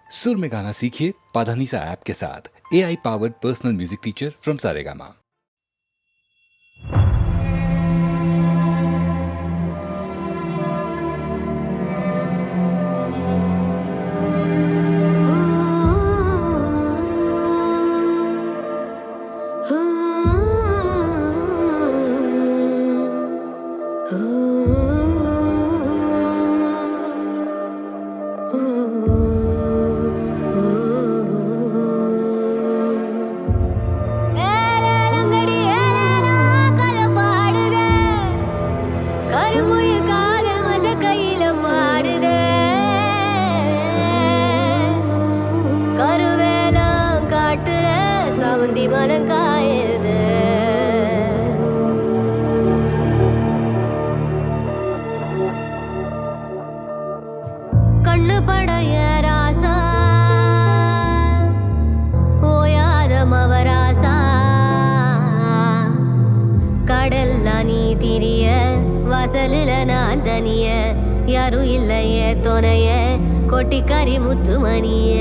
सुर में गाना सीखिए पाधानीसा ऐप के साथ। AI powered personal music teacher from Saregama. கண்ணு படைய ராசா ஓயாத மவராசா கடல்ல நீ திரிய வாசலில நான் தனிய யாரும் இல்லைய துணைய கொட்டிக்காரி முத்துமணிய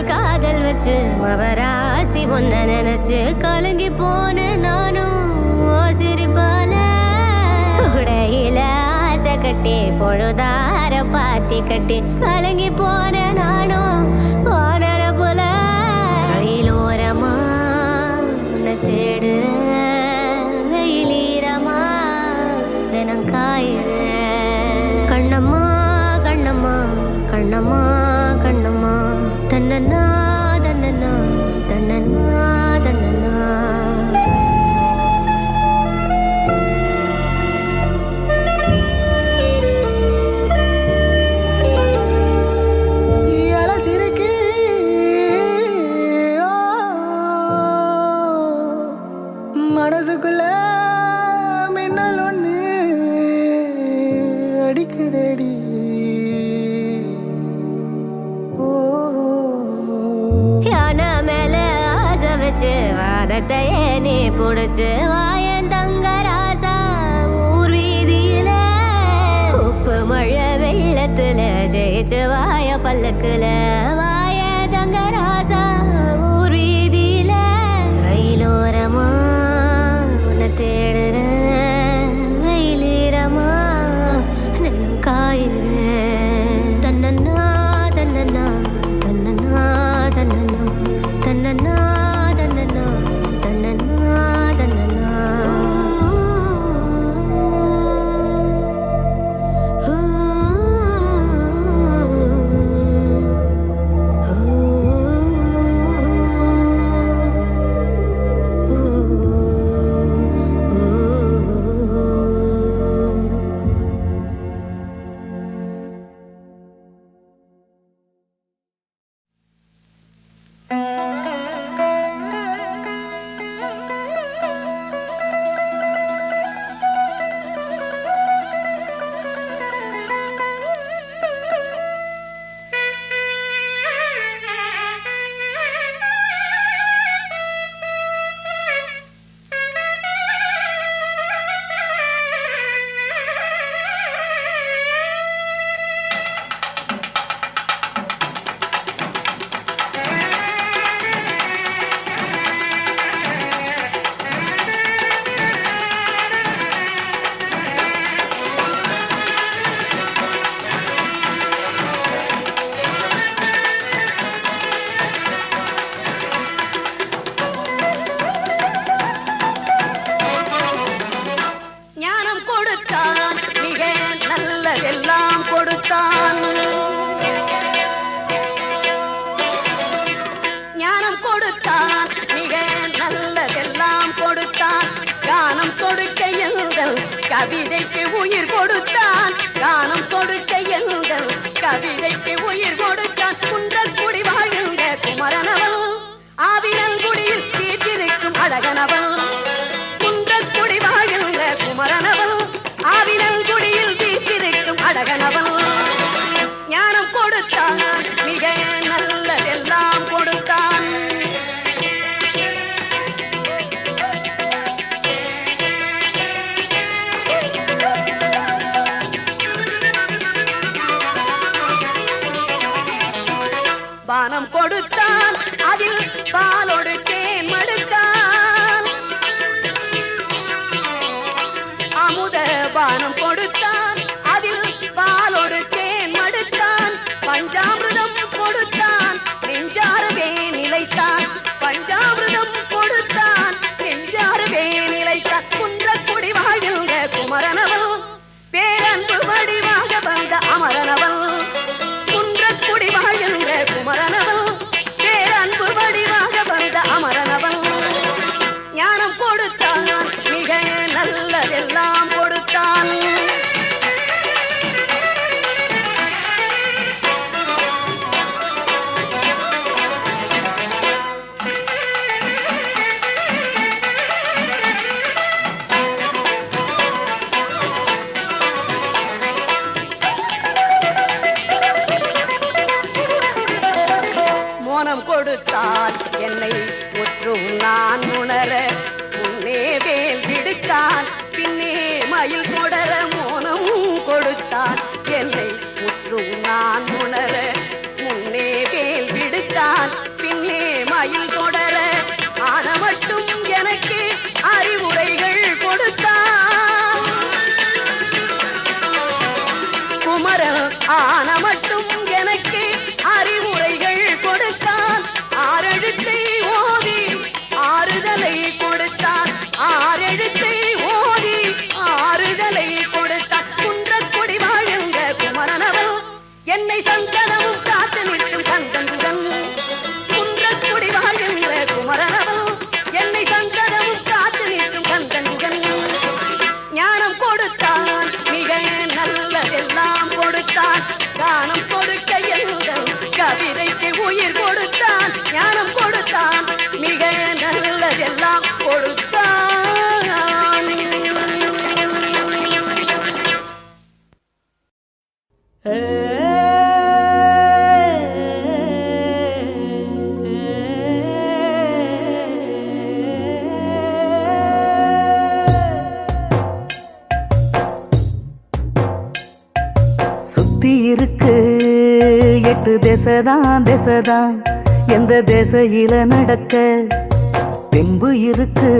காதல் வச்சு மவராசி ஒன்ன நினைச்சு கலங்கி போன நானும் சிரிப்பால உடையில ஆசை கட்டி பொழுதார பாத்தி கட்டி கலங்கி போன நானும் போன போல ரயிலோரமா உன்னை தேடுற வெயிலீரமா தினம் காயுற கண்ணம்மா கண்ணம்மா கண்ணம்மா கண்ணம்மா தன்னன்னா தன்னன்னா தன்னன்னா தன்னன்னா அலச்சிருக்கு மனசுக்குள்ள மின்னல் ஒண்ணு அடிக்குதடி. வாதத்தையே நீ புடிச்சு வாயன் தங்க ராசா ஊர் வீதியில உப்பு மழை வெள்ளத்துல ஜெயிச்சு வாய பல்லக்குல வாய தங்க ராசா ஊர் வீதியில ரயிலோரமா உன்னை தேடுற வெயிலீரமா தினம் காயுற தன்னன்னா தன்னன்னா தன்னன்னா தன்னன்னா தன்னன்னா எல்லாம் கொடுத்தான் ஞானம் கொடுத்தான் மிக நல்லதெல்லாம் கொடுத்தான் கானம் கொடுக்க எங்கள் கவிதைக்கு உயிர் கொடுத்தான் கானம் கொடுக்க எங்கள் கவிதைக்கு உயிர் கொடுத்தான் குன்றல் குடி வாழ்கின்ற குமரனவன் ஆவினன் குடியில் வீட்டிருக்கும் அழகனவன் குமரனவன் ஆவினங்குடியில் வீட்டிருக்கும் அழகனவன் ஞானம் கொடுத்தான் மிக நல்லதெல்லாம் கொடுத்தான் பானம் கொடுத்தான் அதில் பாலோடு தேன் மடுத்தான் அமுத பானம் கொடுத்தான் அதில் பாலோடு தேன் மடுத்தான் பஞ்சாமிர்தம் கொடுத்தான் நெஞ்சாரவே நிலைத்தான் பஞ்சாமிர்தம் கொடுத்தான் நெஞ்சாரவே நிலைத்தான் குன்றக்குடி வாழ்கின்ற குமரனவன் பேரன்பு வடிவாக வந்த அமரனவன் குன்றக்குடி வாழ்கின்ற குமரனவன் பேரன்பு வடிவாக வந்த அமரனவன் ஞானம் கொடுத்தான் மிக நல்லதெல்லாம் கொடுத்தான் மோனம் கொடுத்தால் என்னை முற்றும் நான் உணர முன்னே வேல் விடுத்தான் பின்னே மயில் தொடர மோனம் கொடுத்தான் என்னை முற்றும் நான் உணர முன்னே வேல் விடுத்தான் பின்னே மயில் தொடர ஆன மட்டும் எனக்கு அறிவுரைகள் கொடுத்தான் குமரன் ஆன மட்டும் எனக்கு அறிவுரைகள் கொடுத்தான் ஆறெழுத்தை ஓதி ஆறுதலை கொடுத்தான் ஆறெழுத்தை ஓதி ஆறுதலை கொடுத்தான் குன்றக்குடி வாழ்கின்ற குமரனவன் என்னை சந்தனமும் காத்து நிற்கும் கந்தங்குடன் குன்றக்குடி வாழ்கின்ற குமரனவன் என்னை சந்தனமும் காத்து நிற்கும் கந்தங்குடன் ஞானம் கொடுத்தான் மிக நல்லதெல்லாம் கொடுத்தான் கானம் கொடுக்க எங்கள் கவிதைக்கு உயிர் கொடுத்தான் ஞானம் கொடுத்தான் மிக நல்லதெல்லாம் கொடுத்தான் சுத்தி இருக்கு 8 திசைதான் எந்த திசையில நடக்க தெம்பு இருக்கு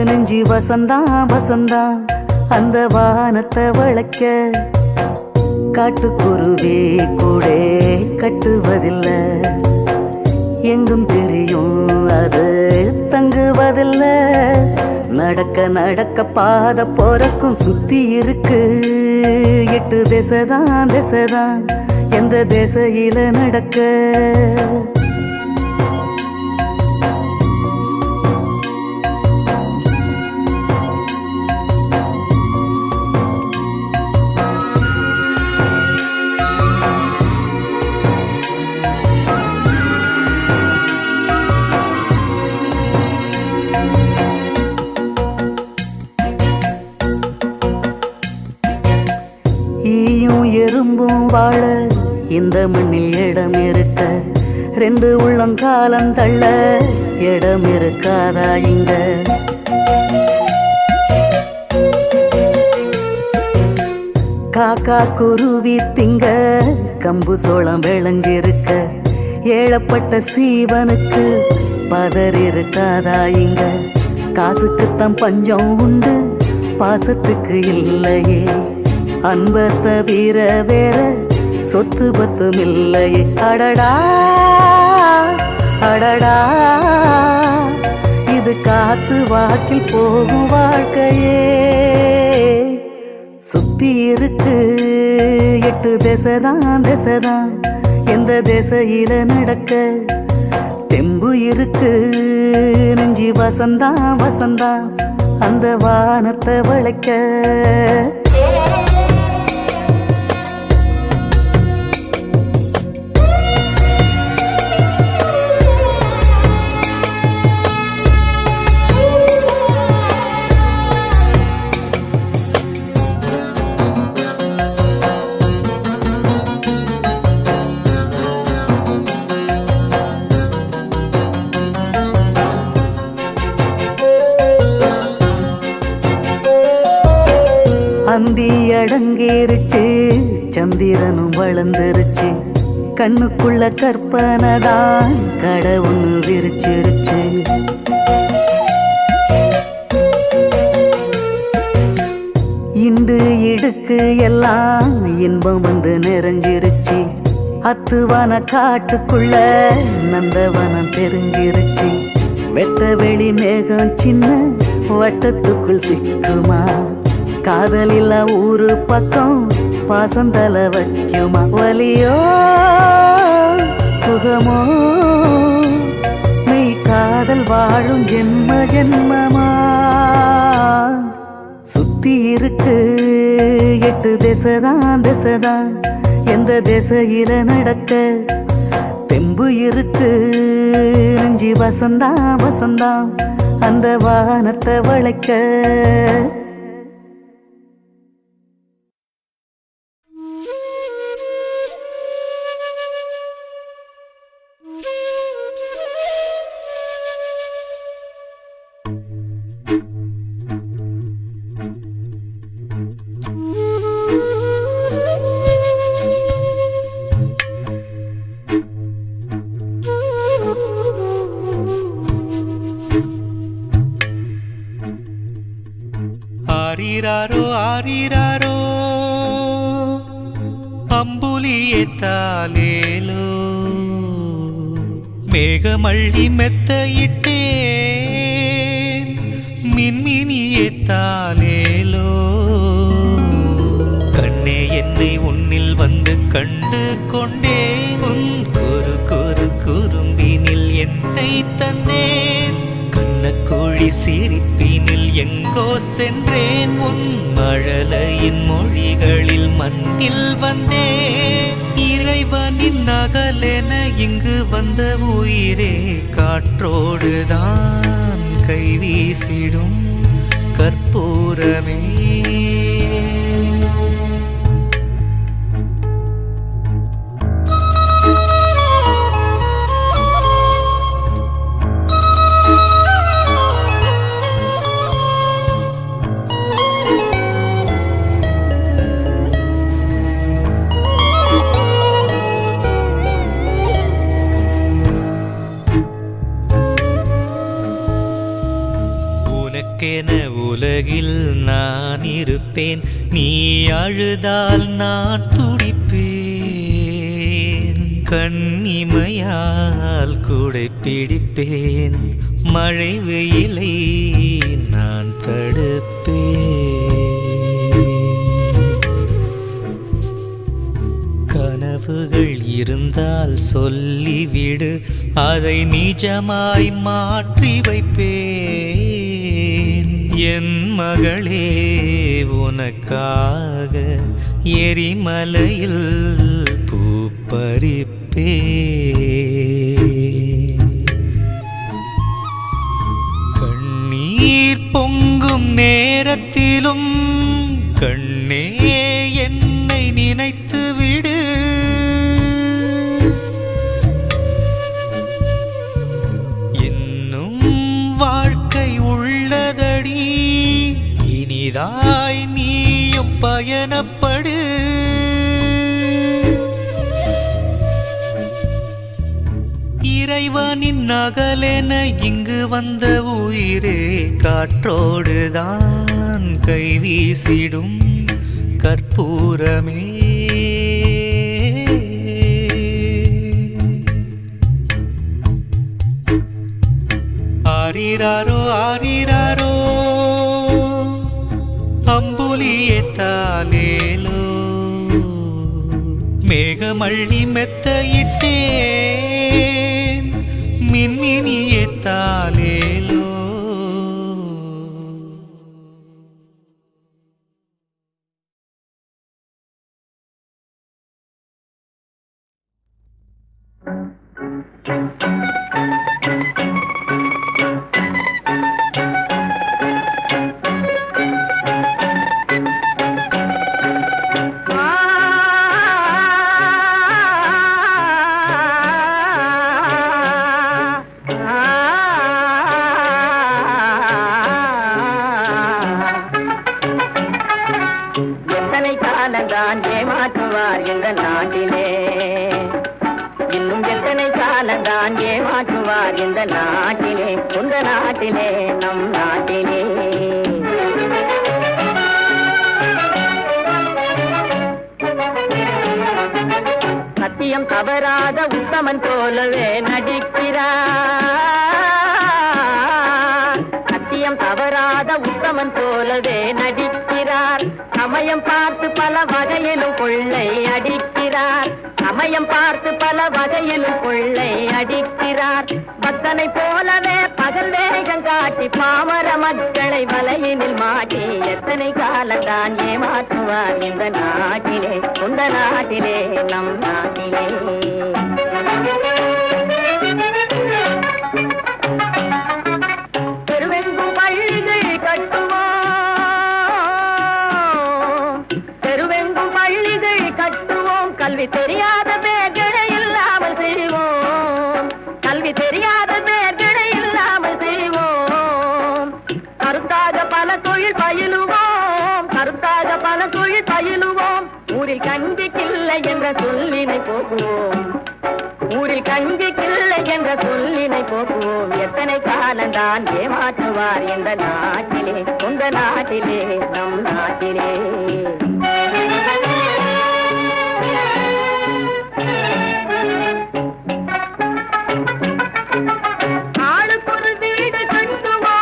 நெஞ்சி வசந்தா அந்த வானத்தை வளைக்க காட்டுக்குருவே கூட கட்டுவதில்ல எங்கும் தெரியும் அது தங்குவதில்ல நடக்க பாத போறக்கும் சுத்தி இருக்கு 8 திசைதான் எந்த திசையில நடக்க எறும்பும் வாழ இந்த மண்ணில் இடம் இருக்க 2 உள்ளங்காலம் தள்ள இடம் இருக்காதா இங்க காக்கா குருவி திங்க கம்பு சோளம் விளைஞ்சிருக்க ஏழப்பட்ட சீவனுக்கு பதர் இருக்காதா இங்க காசுக்குத்தான் பஞ்சம் உண்டு பாசத்துக்கு இல்லையே அன்பை தவிர வேற சொத்து பத்தும் இல்லையே அடடா அடடா இது காத்து வாக்கில் போகும் வாழ்க்கையே சுத்தி இருக்கு 8 திசைதான் எந்த திசையில நடக்க தெம்பு இருக்கு நெஞ்சி வசந்தா அந்த வானத்தை வளைக்க அந்தி அடங்கிருச்சு, சந்திரனும் வளர்ந்துருச்சு, கண்ணுக்குள்ள கற்பனைதான் கடை ஒண்ணு விரிச்சிருச்சு. இண்டு இடுக்கு எல்லாம் இன்பம் வந்து நிறைஞ்சிருச்சு, அத்துவன காட்டுக்குள்ள நந்தவனம் தெரிஞ்சிருச்சு. வெட்ட வெளி மேகம் சின்ன வட்டத்துக்குள் சிக்குமா, காதலில்லா ஊரு பக்கம் பாசந்தல வைக்குமா. வலியோ சுகமோ மெய் காதல் வாழும் ஜென்ம ஜென்மமா. சுத்தி இருக்கு 8 திசைதான் திசைதான், எந்த திசையில நடக்க தெம்பு இருக்கு. நெஞ்சி வசந்தா வசந்தா அந்த வானத்தை வளைக்க. ஆரிராரோ ஆரிராரோ அம்புலியத்தாலேலோ, மேகமள்ளி மெத்தையிட்டேன் மின்மினியத்தாலேலோ. கண்ணே என்னை உன்னில் வந்து கண்டு கொண்டேன், உன் குறு குறு குறும்பினில் என்னை தந்தேன். கண்ணக்கோழி சிரிப்பினில் எங்கோ சென்றேன், உன் மழலையின் மொழிகளில் மண்ணில் வந்தேன். இறைவனின் நகலென இங்கு வந்த உயிரே, காற்றோடுதான் கைவீசிடும் கற்பூரமே. உலகில் நான் இருப்பேன், நீ அழுதால் நான் துடிப்பேன். கண்ணிமையால் கூடை பிடிப்பேன், மழை வெயிலை நான் தடுப்பேன். கனவுகள் இருந்தால் சொல்லிவிடு, அதை நிஜமாய் மாற்றி வைப்பேன். என் மகளே உனக்காக எரிமலையில் பூப்பறிப்பேன். கண்ணீர் பொங்கும் நேரத்திலும் கண்ணே என்னை நினைத்து விடு. இன்னும் வாழ்க்கை உள்ளதடி, இனிதாய் நீயும் பயணப்படு. இறைவனின் நகலென இங்கு வந்த உயிரே, காற்றோடுதான் கைவீசிடும் கற்பூரமே. ஆரிராரோ ஆரிராரோ அம்புலியத்தாலேலோ, மேகமள்ளி மெத்தையிட்டேன் மின்மினியத்தாலேலோ. காலந்தான் ஏமாற்றுவார் இந்த நாட்டிலே. இன்னும் எத்தனை காலந்தான் ஏமாற்றுவார் இந்த நாட்டிலே, உந்த நாட்டிலே, நம் நாட்டிலே. சத்தியம் தவறாத உத்தமன் போலவே நடிக்கிறார். சத்தியம் தவறாத உத்தமன் போலவே நடிக்கிறார். சமயம் பார்த்து பல வகையிலும் கொள்ளை அடிக்கிறார். சமயம் பார்த்து பல வகையிலும் கொள்ளை அடிக்கிறார். பக்தனை போலவே பகல் வேகம் காட்டி பாமர மக்களை வலையினில் மாட்டி எத்தனை காலந்தான் ஏமாற்றுவார் இந்த நாட்டிலே, உந்த நாட்டிலே, நம் நாட்டிலே. தெருவெங்கும் பள்ளிகள் கட்டுவோம், தெருவெங்கும் பள்ளிகள் கட்டுவோம். கல்வி தெரியாத பேர்களை இல்லாமல் செய்வோம், கல்வி தெரியாத பேர்களை இல்லாமல் செய்வோம். கருத்தாக பல தொழில் பயிலுவோம், கருத்தாக பல தொழில் பயிலுவோம். ஊரில் கஞ்சிக்கில்லை என்ற சொல்லினை போக்குவோம், ஊரில் கஞ்சிக்கில்லை என்ற சொல்லினை போக்குவோம். எத்தனை காலந்தான் ஏமாற்றுவார் இந்த நாட்டிலே, உந்த நாட்டிலே, நம் நாட்டிலே. ஆளுக்கொரு வீடு கட்டுவோம்,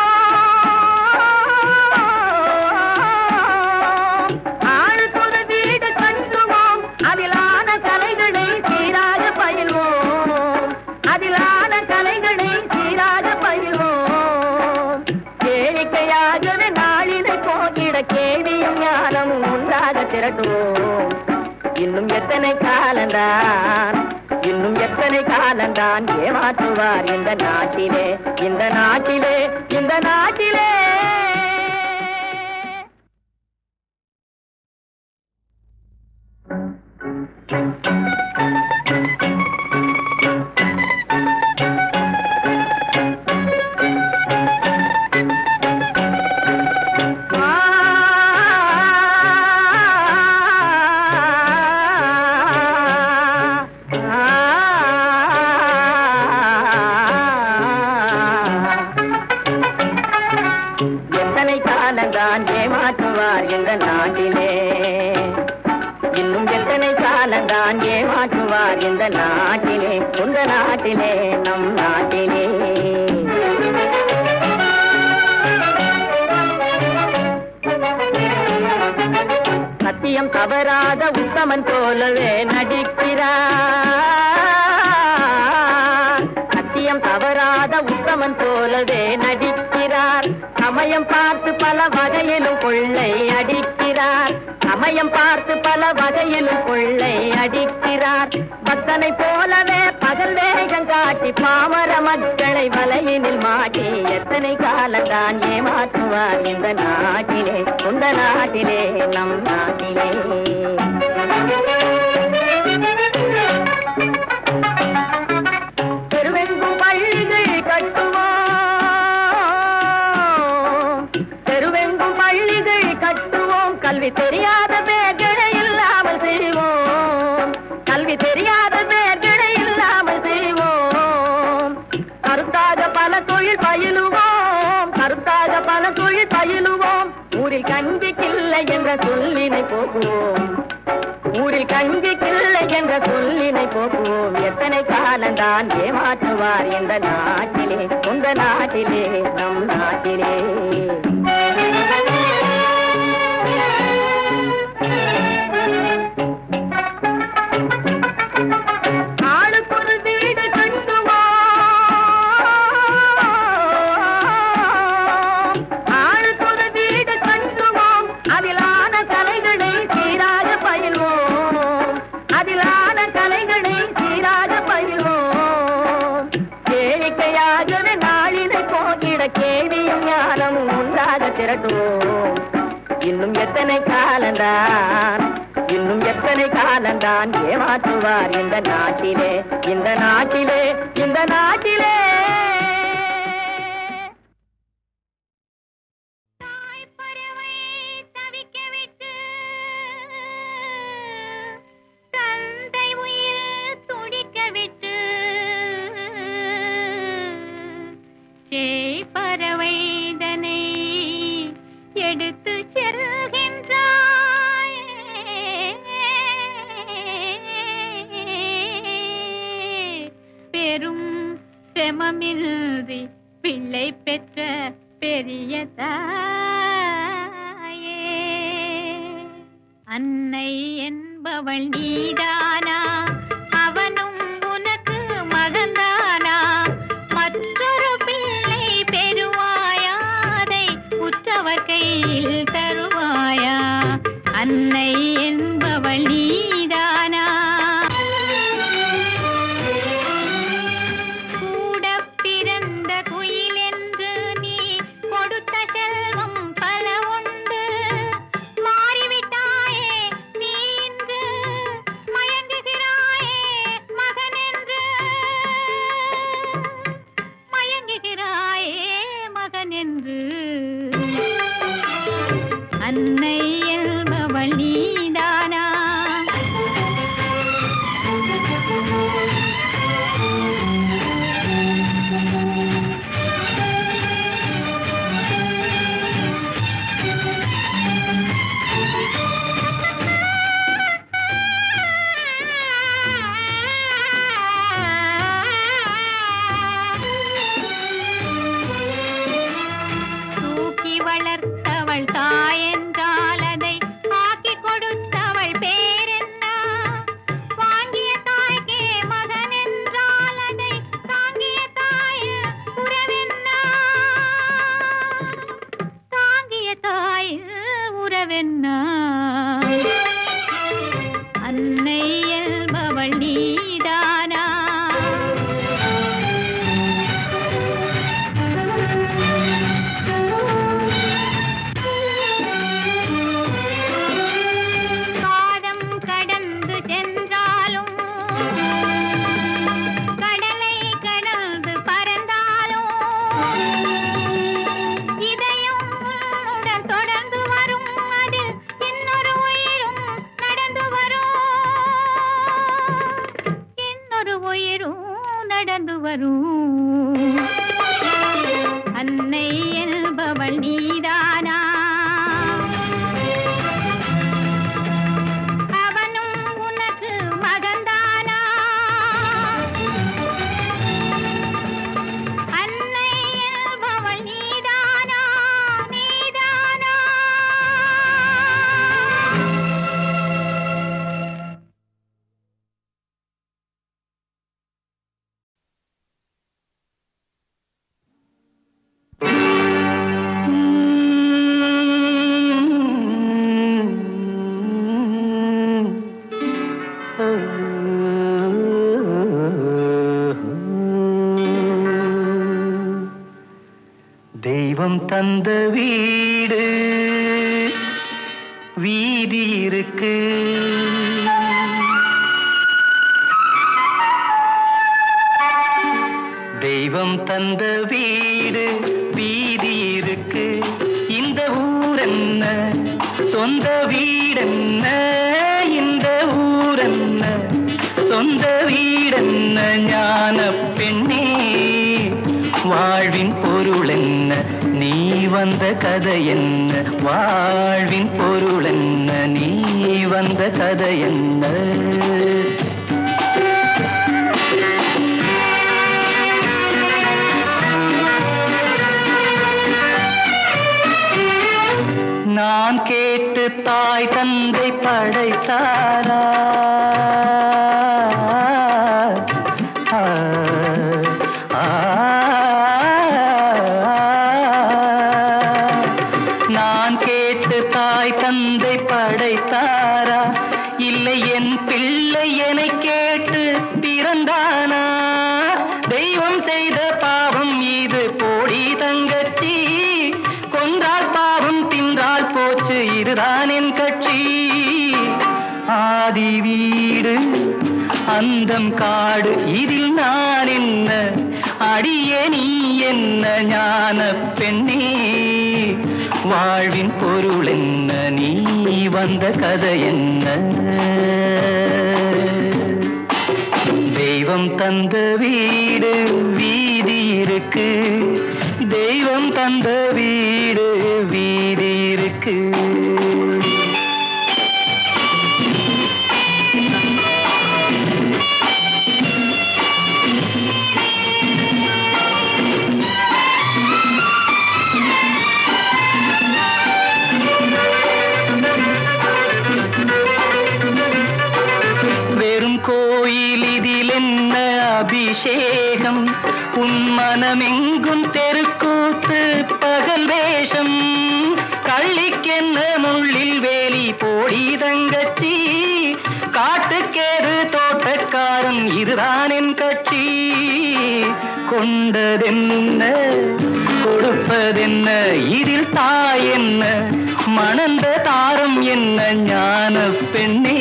ஆளுக்கொரு வீடு கட்டுவோம். அதிலான கலைகளை சீராக பயில்வோம், அதிலான கலைகளை சீராக பயில்வோம். கேளிக்கையாகவே நாளினை போக்கிட கேள்வியும் ஞானமும் உண்டாக திரட்டுவோம். இன்னும் எத்தனை காலந்தான், இன்னும் எத்தனை காலந்தான் ஏமாற்றுவார் இந்த நாட்டிலே, இந்த நாட்டிலே, இந்த நாட்டிலே. எத்தனை காலந்தான் ஏமாற்றுவார் இந்த நாட்டிலே, இன்னும் எத்தனை காலந்தான் ஏமாற்றுவார் இந்த நாட்டிலே, உந்த நாட்டிலே, நம் நாட்டிலே. சத்தியம் தவறாத உத்தமன் போலவே நடிக்கிறார். சத்தியம் தவறாத உத்தமன் போலவே நடிக்கிறார். சமயம் பார்த்து பல வகையிலும் கொள்ளை அடிக்கிறார். சமயம் பார்த்து பல வகையிலும் கொள்ளை அடிக்கிறார். பக்தனை போலவே பகல் வேகம் காட்டி பாமர மக்களை வலையினில் மாட்டி எத்தனை காலந்தான் ஏமாற்றுவார் இந்த நாட்டிலே, உந்த நாட்டிலே, நம் நாட்டிலே. தெருவெங்கும் பள்ளிகள் கட்டுவோம், தெருவெங்கும் பள்ளிகள் கட்டுவோம். கல்வி தெரியாத பேர்களை இல்லாமல் செய்வோம், கல்வி தெரியாத பேர்களை இல்லாமல் செய்வோம். கருத்தாக பல தொழில் பயிலுவோம், கருத்தாக பல தொழில் பயிலுவோம். ஊரில் கஞ்சிக்கில்லை என்ற சொல்லினை போக்குவோம், ஊரில் கஞ்சிக்கில்லை என்ற சொல்லினை போக்குவோம். எத்தனை காலந்தான் ஏமாற்றுவார் இந்த நாட்டிலே, உந்த நாட்டிலே, நம் நாட்டிலே. ஆளுக்கொரு வீடு கட்டுவோம், ஆளுக்கொரு வீடு கட்டுவோம். அதிலான கலைகளை சீராக பயில்வோம், அதிலான கலைகளை சீராக பயில்வோம். கேளிக்கையாகவே நாளினை போகிட கேள்வியும் ஞானமும் உண்டாக திரட்டுவோம். இன்னும் எத்தனை காலந்தான், இன்னும் எத்தனை காலந்தான் ஏமாற்றுவார் இந்த நாட்டிலே, இந்த நாட்டிலே, இந்த நாட்டிலே. தாய் பறவை தவிக்க விட்டு பெரிய தாயே. அன்னை என்பவள் நீதானா, அவனும் உனக்கு மகந்தானா, மற்றொரு பிள்ளை பெறுவாயா, அதை உற்றவர் கையில் தருவாயா, அன்னை என்பவள் நீதானா. கூட பிறந்த குயில் என்று நீ கொடுத்த செல்வம் பல உண்டு, மாறிவிட்டாயே நீ இன்று, மயங்குகிறாயே மகன் என்று, மயங்குகிறாயே மகன் என்று, அன்னை என்பவள் நீதானா. தூக்கி வளர்த்தவள் தாயென்றால் அதை ஆக்கி கொடுத்தவள் பேரென்ன, வாங்கிய தாய்க்கே மகன் என்றால் அதை தாங்கிய தாய் உறவென்ன, தாங்கிய தாய் உறவென்ன, அன்னை என்பவள் நீதானா. காதம் கடந்து சென்றாலும், கடலை கடந்து பறந்தாலும், இதயம் உன்னுடன் தொடர்ந்து வரும், அதில் இன்னொரு உயிரும் நடந்து வரும், இன்னொரு உயிரும் நடந்து வரும், அன்னை என்பவள் நீதானா. அவனும் உனக்கு மகந்தானா, அன்னை என்பவள் நீதானா, நீதானா. தெய்வம் தந்த வீடு வீதி இருக்கு, தெய்வம் தந்த வீடு வீதி இருக்கு, இந்த ஊரென்ன சொந்த வீடென்ன, இந்த ஊரென்ன சொந்த வீடென்ன, ஞான பெண்ணே வாழ்வின் பொருள் என்ன, நீ வந்த கதை என்ன, வாழ்வின் பொருள் என்ன, நீ வந்த கதை என்ன. நான் கேட்டு தாய் தந்தை படைத்தாரா, நான் கேட்டு தாய் தந்தை படைத்தாரா, இல்லை என் பிள்ளை என்னை கேட்டு பிறந்தானா, தெய்வம் செய்த பாவம் இது போடி தங்கச்சி, கொன்றால் பாவம் தின்றால் போச்சு இதுதான் என் கட்சி. ஆதி வீடு அந்தம் காடு இதில் நான் என்ன, அடியே நீ என்ன ஞான பெண்ணே, வாழ்வின் பொருள் என்ன, நீ வந்த கதை என்ன. தெய்வம் தந்த வீடு வீதி இருக்கு, தெய்வம் தந்த வீடு வீதி இருக்கு. அபிஷேகம் உன் மனமெங்கும் தெருக்கூத்து பகல் வேஷம் கள்ளிக்கென்ன முள்ளில் வேலி போடி தங்கச்சி காட்டுக்கேது தோட்டக்காரன் இதுதான் என் கட்சி கொண்டதென்ன கொடுப்பதென்ன இதில் தாய் என்ன மணந்த தாரம் என்ன ஞான பெண்ணே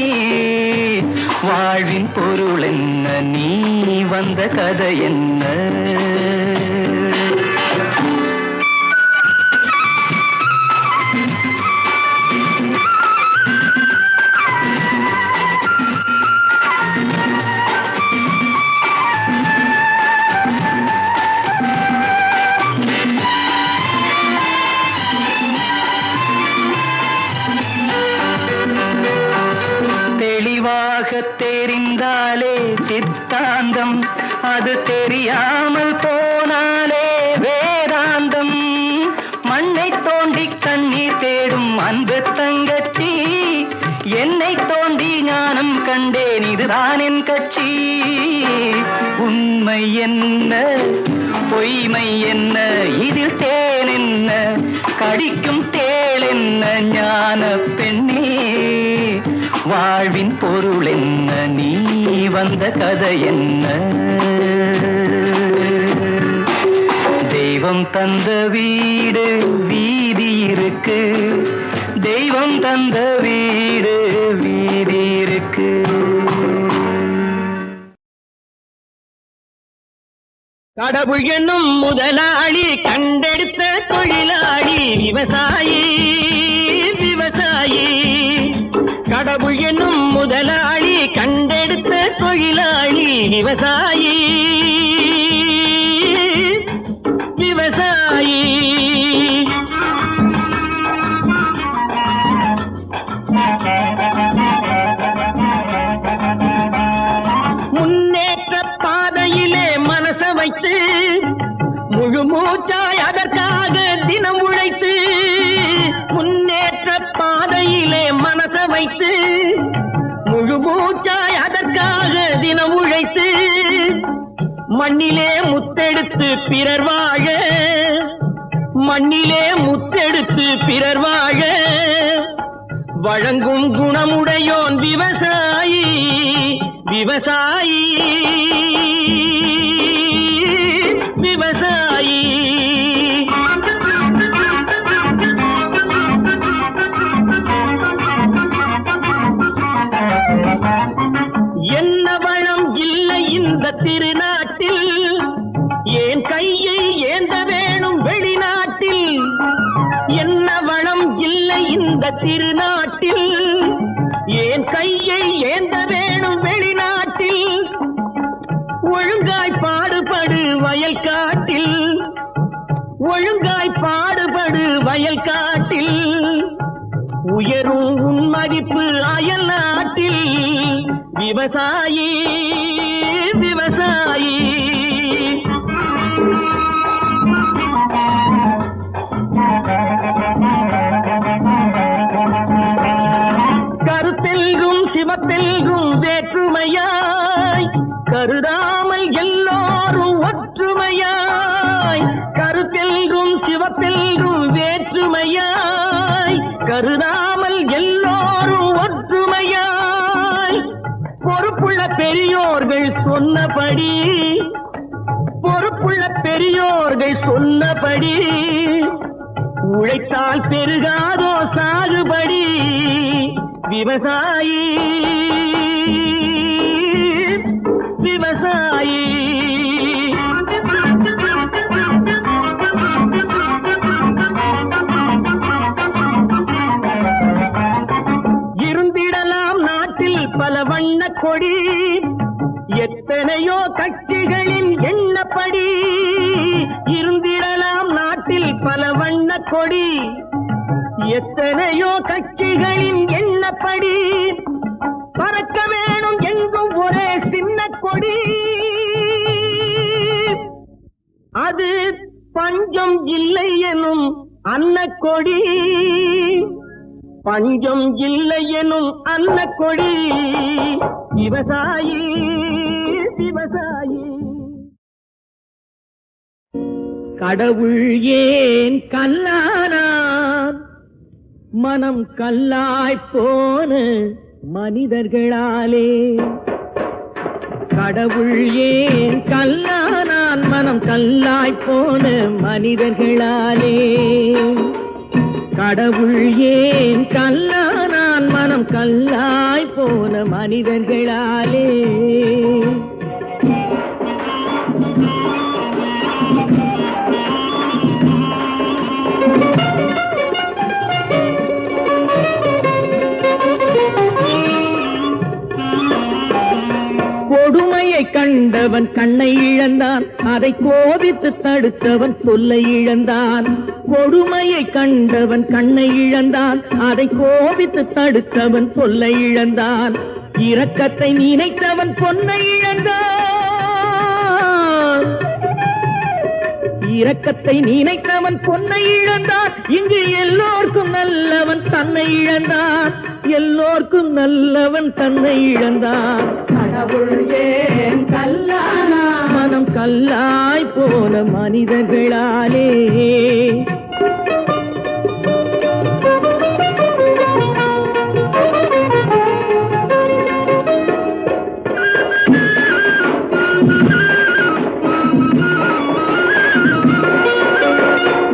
வாழ்வின் பொருள் என்ன நீ வந்த கதை என்ன தெரிந்தாலே சித்தாந்தம் அது தெரியாமல் போனாலே வேதாந்தம் மண்ணை தோண்டி கண்ணீர் தேடும் அன்பு தங்கச்சி என்னை தோண்டி ஞானம் கண்டேன் இதுதான் என் கட்சி உண்மை என்ன பொய்மை என்ன இதில் தேன் என்ன கடிக்கும் தேள் என்ன ஞான பெண்ணே வாழ்வின் பொருள் என்ன நீ வந்த கதை என்ன தெய்வம் தந்த வீடு வீதி இருக்கு தெய்வம் தந்த வீடு வீதி இருக்கு கடவுள் என்னும் முதலாளி கண்டெடுத்த தொழிலாளி விவசாயி விவசாயி கடவுள் என்னும் முதலாளி கண்டெடுத்த தொழிலாளி விவசாயி விவசாயி முன்னேற்ற பாதையிலே மனச வைத்து முழு மூச்சாய் அதற்காக தினம் உழைத்து முன்னேற்ற பாதையிலே மனச வைத்து முழு மூச்சாய் அதற்காக தினம் உழைத்து மண்ணிலே முத்தெடுத்து பிறர் வாழ மண்ணிலே முத்தெடுத்து பிறர் வாழ வழங்கும் குணமுடையோன் விவசாயி விவசாயி விவசாயி என்ன வளம் இல்லை இந்த திருநாட்டில் ஏன் கையை ஏந்த வேணும் வெளிநாட்டில் என்ன வளம் இல்லை இந்த திருநாட்டில் ஏன் கையை ஏந்த வேணும் வெளிநாட்டில் ஒழுங்காய் பாடுபடு வயல் காட்டில் ஒழுங்காய் பாடுபடு வயல் காட்டில் உயரும் உன் மதிப்பு அயல் நாட்டில் விவசாயி விவசாயி கருத்தெல்கும் சிவத்தெல்கும் வேற்றுமையாய் கருதாமல் எல்லோரும் ஒற்றுமையாய் கருத்தெல்கும் சிவத்தெல்கும் வேற்றுமையாய் கருதாமல் எல்லோரும் ஒற்றுமையாய் பொறுப்புள்ள பெரியோர்கள் சொன்னபடி பொறுப்புள்ள பெரியோர்கள் சொன்னபடி உழைத்தால் பெருகாதோ சாகுபடி விவசாயி விவசாயி இருந்திடலாம் நாட்டில் பல வண்ண கொடி எத்தனையோ கட்சிகளின் எண்ணப்படி இருந்திடலாம் நாட்டில் பல வண்ண கொடி எத்தனையோ கட்சிகளின் எண்ணப்படி பறக்க வேணும் எங்கும் ஒரே சின்ன கொடி அது பஞ்சம் இல்லை எனும் அன்னக்கொடி பஞ்சம் இல்லை எனும் அன்னக்கொடி விவசாயி விவசாயி கடவுள் ஏன் கல்லானான் மனம் கல்லாய்ப் போன மனிதர்களாலே கடவுள் ஏன் கல்லானான் மனம் கல்லாய்ப் போன மனிதர்களாலே கடவுள் ஏன் கல்லானான் மனம் கல்லாய்ப் போன மனிதர்களாலே கொடுமையை கண்டவன் கண்ணை இழந்தான் அதை கோபித்து தடுத்தவன் சொல்லை இழந்தான் கொடுமையை கண்டவன் கண்ணை இழந்தான் அதை கோபித்து தடுத்தவன் சொல்லை இழந்தான் இரக்கத்தை நினைத்தவன் பொன்னை இழந்தான் இரக்கத்தை நினைத்தவன் பொன்னை இழந்தான் இங்கு எல்லோர்க்கும் நல்லவன் தன்னை இழந்தான் எல்லோர்க்கும் நல்லவன் தன்னை இழந்தான் கடவுள் ஏன் கல்லானா மனம் கல்லாய் போன மனிதர்களாலே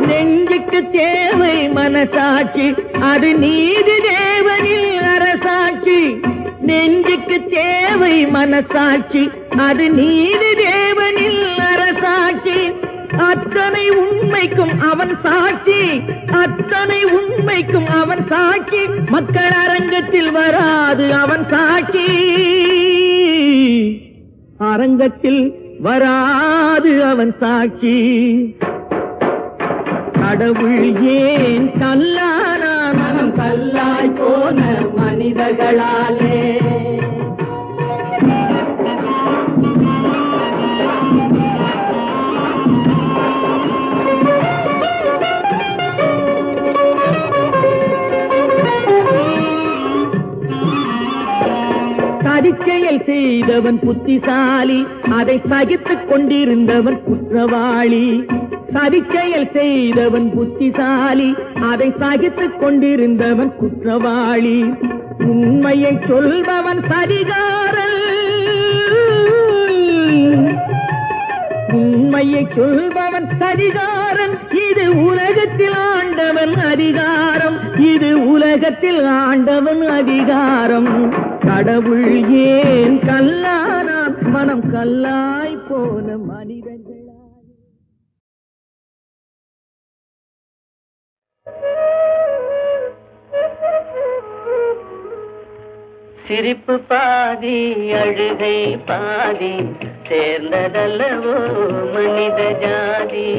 நெஞ்சுக்கு தேவை மனசாட்சி அது நீதி தேவனில் அரசாட்சி நெஞ்சுக்கு தேவை மனசாட்சி அது நீதி தேவனில் அரசாட்சி அத்தனை உண்மைக்கும் அவன் சாட்சி அத்தனை உண்மைக்கும் அவன் சாட்சி மக்கள் அரங்கத்தில் வராது அவன் சாட்சி அரங்கத்தில் வராது அவன் சாட்சி கடவுள் ஏன் கல்லானான் மனம் கல்லாய் போன மனிதர்களாலே சதிச்செயல் செய்தவன் புத்திசாலி அதை சகித்துக் கொண்டிருந்தவன் குற்றவாளி சதிச்செயல் செய்தவன் புத்திசாலி அதை சகித்துக் கொண்டிருந்தவன் குற்றவாளி உண்மையை சொல்பவன் சரிகாரன் உண்மையை சொல்பவன் சரிகாரன் இது உலகத்தில் ஆண்டவன் அதிகாரம் இது உலகத்தில் ஆண்டவன் அதிகாரம் கடவுள் ஏன் கல்லானான் மனம் கல்லாய் போன மனிதர்கள் சிரிப்பு பாதி அழுகை பாதி சேர்ந்ததல்லவோ மனித ஜாதி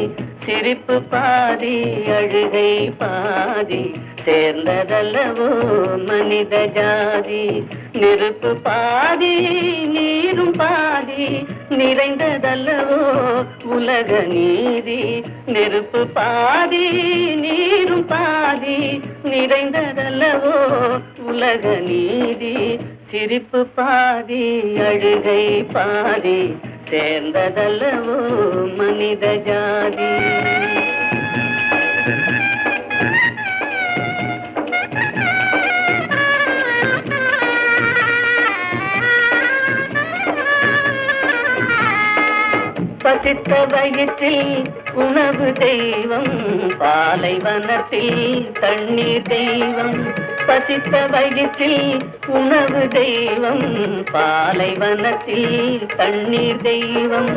சிரிப்பு பாதி அழுகை பாதி சேர்ந்ததல்லவோ மனித ஜாதி நெருப்பு பாதி நீரும் பாதி நிறைந்ததல்லவோ உலக நீதி நெருப்பு பாதி நீரும் பாதி நிறைந்ததல்லவோ உலக நீதி சிரிப்பு பாதி அழுகை பாதி சேர்ந்ததல்லவோ மனித ஜாதி பசித்த வயிற்றில் உணவு தெய்வம் பாலைவனத்தில் தண்ணீர் தெய்வம் பசித்த வயிற்றில் உணவு தெய்வம் பாலைவனத்தில் தண்ணீர் தெய்வம்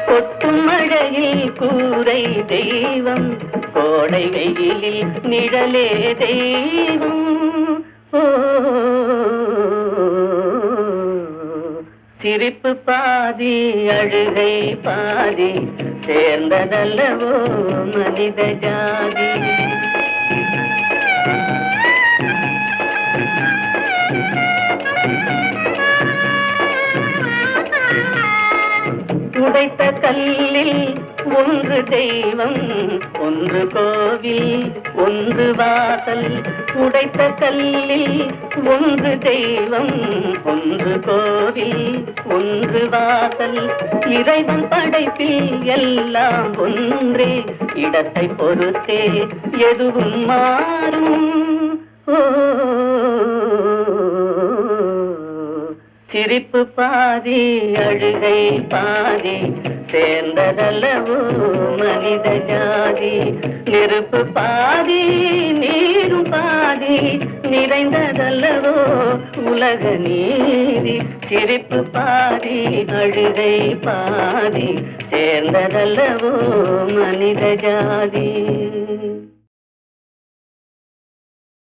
கொட்டும் மழையில் கூரை தெய்வம் கோடை வெயிலில் நிழலே தெய்வம் சிரிப்பு பாதி அழுகை பாதி சேர்ந்ததல்லவோ மனித ஜாதி உடைத்த கல்லில் ஒன்று தெய்வம் ஒன்று கோவில் ஒன்று வாசல் உடைத்த கல்லில் ஒன்று தெய்வம் ஒன்று கோவில் ஒன்று வாசல் இறைவன் படைப்பில் எல்லாம் ஒன்றே இடத்தை பொறுத்தே எதுவும் மாறும் சிரிப்பு பாதி அழுகை பாதி சேர்ந்ததல்லவோ மனித ஜாதி நெருப்பு பாதி நீரும் பாதி நிறைந்ததல்லவோ உலக நீதி சிரிப்பு பாதி அழுகை பாதி சேர்ந்ததல்லவோ மனித ஜாதி